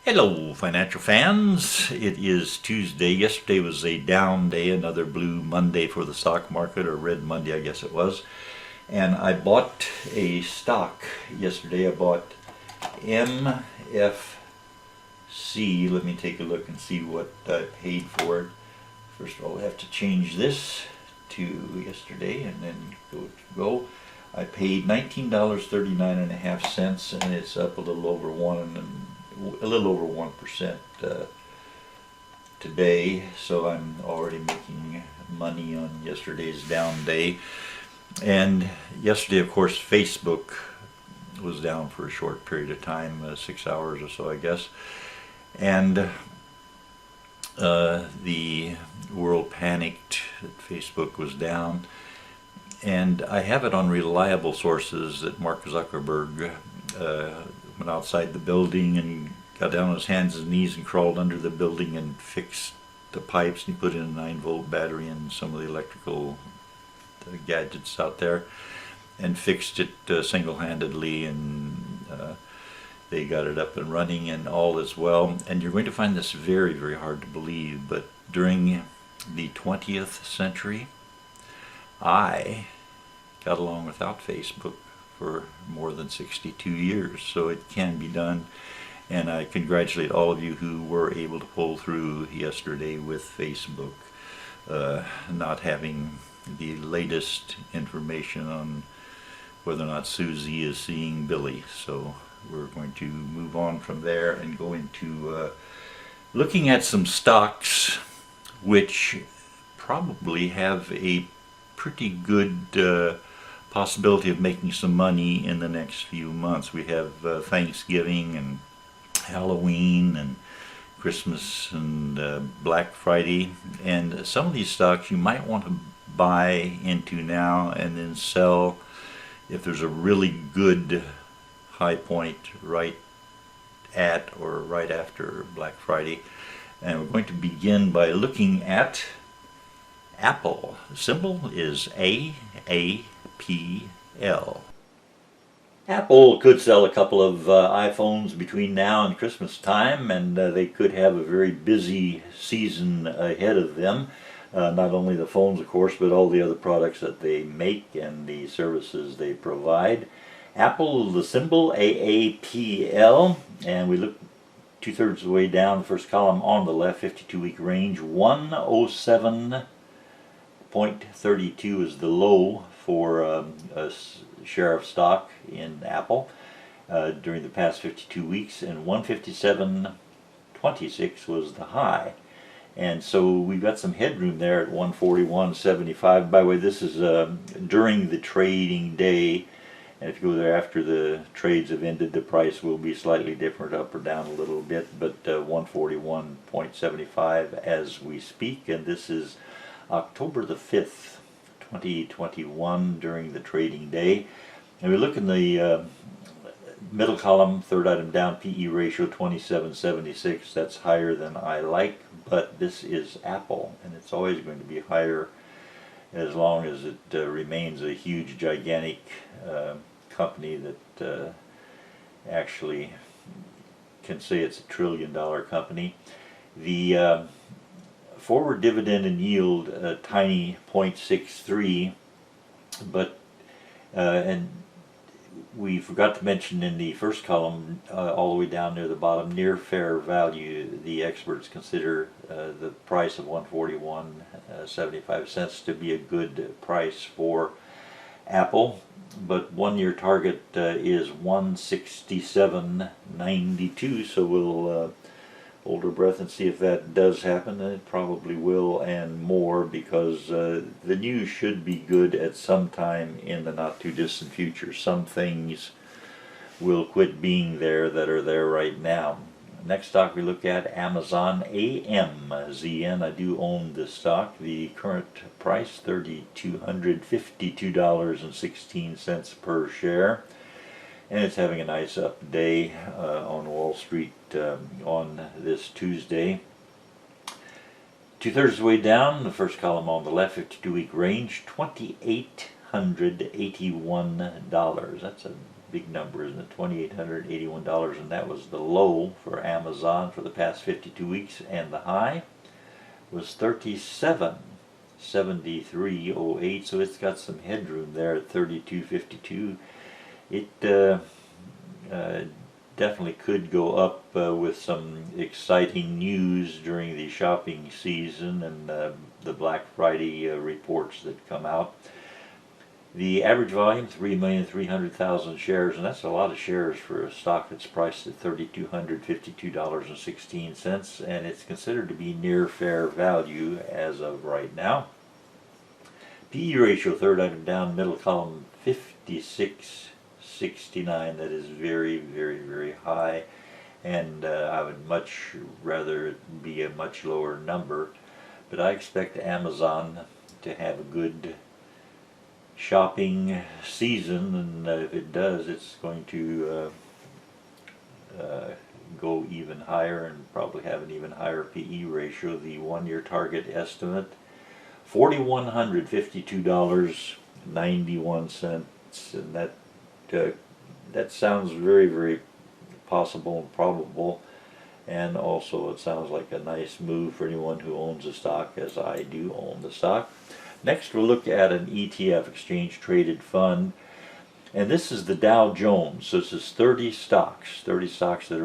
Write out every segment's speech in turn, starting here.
Hello, financial fans. It is Tuesday. Yesterday was a down day, another blue Monday for the stock market, or red Monday, I guess it was. And I bought a stock yesterday. I bought MFC. Let me take a look and see what I paid for it. First of all, I have to change this to yesterday and then go. I paid $19.39.5, and it's up a little over 1% today, so I'm already making money on yesterday's down day. And yesterday, of course, Facebook was down for a short period of time, 6 hours or so, I guess. And the world panicked that Facebook was down. And I have it on reliable sources that Mark Zuckerberg went outside the building and got down on his hands and knees and crawled under the building and fixed the pipes, and he put in a 9-volt battery and some of the electrical gadgets out there and fixed it single-handedly, and they got it up and running, and all is well. And you're going to find this very, very hard to believe, but during the 20th century, I got along without Facebook for more than 62 years, so it can be done. And I congratulate all of you who were able to pull through yesterday with Facebook, not having the latest information on whether or not Susie is seeing Billy. So we're going to move on from there and go into looking at some stocks which probably have a pretty good possibility of making some money in the next few months. We have Thanksgiving and Halloween and Christmas and Black Friday, and some of these stocks you might want to buy into now and then sell if there's a really good high point right at or right after Black Friday. And we're going to begin by looking at Apple. The symbol is AAPL. Apple could sell a couple of iPhones between now and Christmas time, and they could have a very busy season ahead of them. Not only the phones, of course, but all the other products that they make and the services they provide. Apple, the symbol AAPL, and we look 2/3 of the way down, the first column on the left, 52-week range, 107.32 is the low for a share of stock in Apple during the past 52 weeks, and 157.26 was the high. And so we've got some headroom there at 141.75. By the way, this is during the trading day, and if you go there after the trades have ended, the price will be slightly different, up or down a little bit, but 141.75 as we speak. And this is October the 5th, 2021, during the trading day. And we look in the middle column, third item down, PE ratio 27.76. That's higher than I like, but this is Apple, and it's always going to be higher as long as it remains a huge, gigantic company that actually can say it's a $1 trillion company. The forward dividend and yield, a tiny 0.63, but and we forgot to mention in the first column, all the way down near the bottom, near fair value. The experts consider the price of 141.75 cents to be a good price for Apple, but 1-year target is 167.92. So we'll hold our breath and see if that does happen, and it probably will, and more, because the news should be good at some time in the not too distant future. Some things will quit being there that are there right now. Next stock we look at, Amazon, AMZN. I do own this stock. The current price, $3,252.16 per share. And it's having a nice up day on Wall Street on this Tuesday. 2/3 of the way down, the first column on the left, 52-week range, $2,881. That's a big number, isn't it? $2,881, and that was the low for Amazon for the past 52 weeks, and the high was 37.7308. So it's got some headroom there at 32.52. It definitely could go up with some exciting news during the shopping season and the Black Friday reports that come out. The average volume, 3,300,000 shares, and that's a lot of shares for a stock that's priced at $3,252.16, and it's considered to be near fair value as of right now. PE ratio, third item down, middle column, 56.69. That is very, very, very high, and I would much rather it be a much lower number, but I expect Amazon to have a good shopping season, and if it does, it's going to go even higher and probably have an even higher PE ratio. The 1-year target estimate, $4,152.91, and that sounds very, very possible and probable, and also it sounds like a nice move for anyone who owns a stock, as I do own the stock. Next, we'll look at an ETF, exchange traded fund, and this is the Dow Jones. So this is 30 stocks that are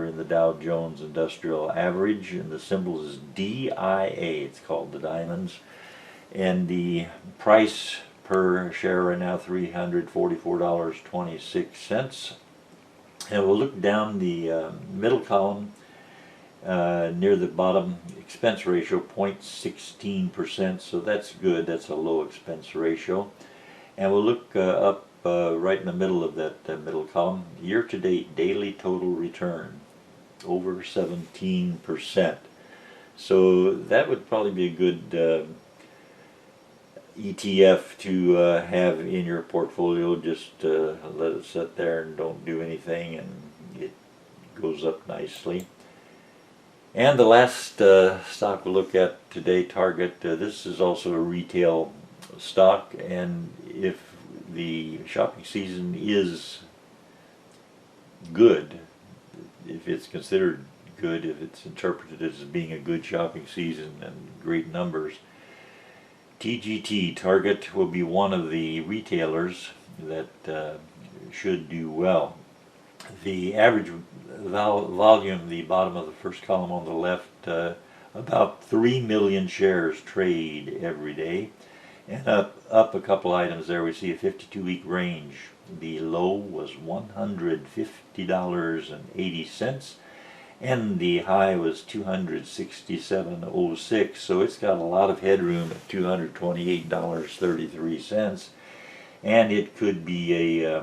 in the Dow Jones Industrial Average, and the symbol is DIA. It's called the Diamonds, and the price per share right now, $344.26. And we'll look down the middle column. Near the bottom, expense ratio 0.16%, so that's good. That's a low expense ratio. And we'll look up right in the middle of that middle column, year-to-date daily total return over 17%. So that would probably be a good ETF to have in your portfolio. Just let it sit there and don't do anything, and it goes up nicely. And the last stock we'll look at today, Target. This is also a retail stock, and if the shopping season is good, if it's considered good, if it's interpreted as being a good shopping season and great numbers, TGT, Target, will be one of the retailers that should do well. The average volume, the bottom of the first column on the left, about 3 million shares trade every day. And up a couple items there, we see a 52-week range. The low was $150.80, and the high was $267.06. So it's got a lot of headroom at $228.33, and it could be a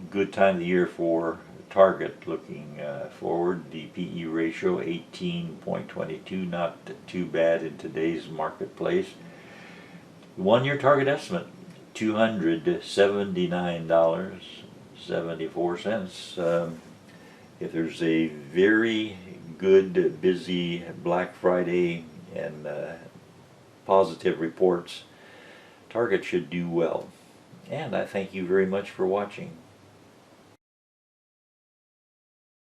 good time of the year for Target. Looking forward, the PE ratio 18.22, not too bad in today's marketplace. 1-year target estimate $279.74. If there's a very good, busy Black Friday and positive reports, Target should do well. And I thank you very much for watching.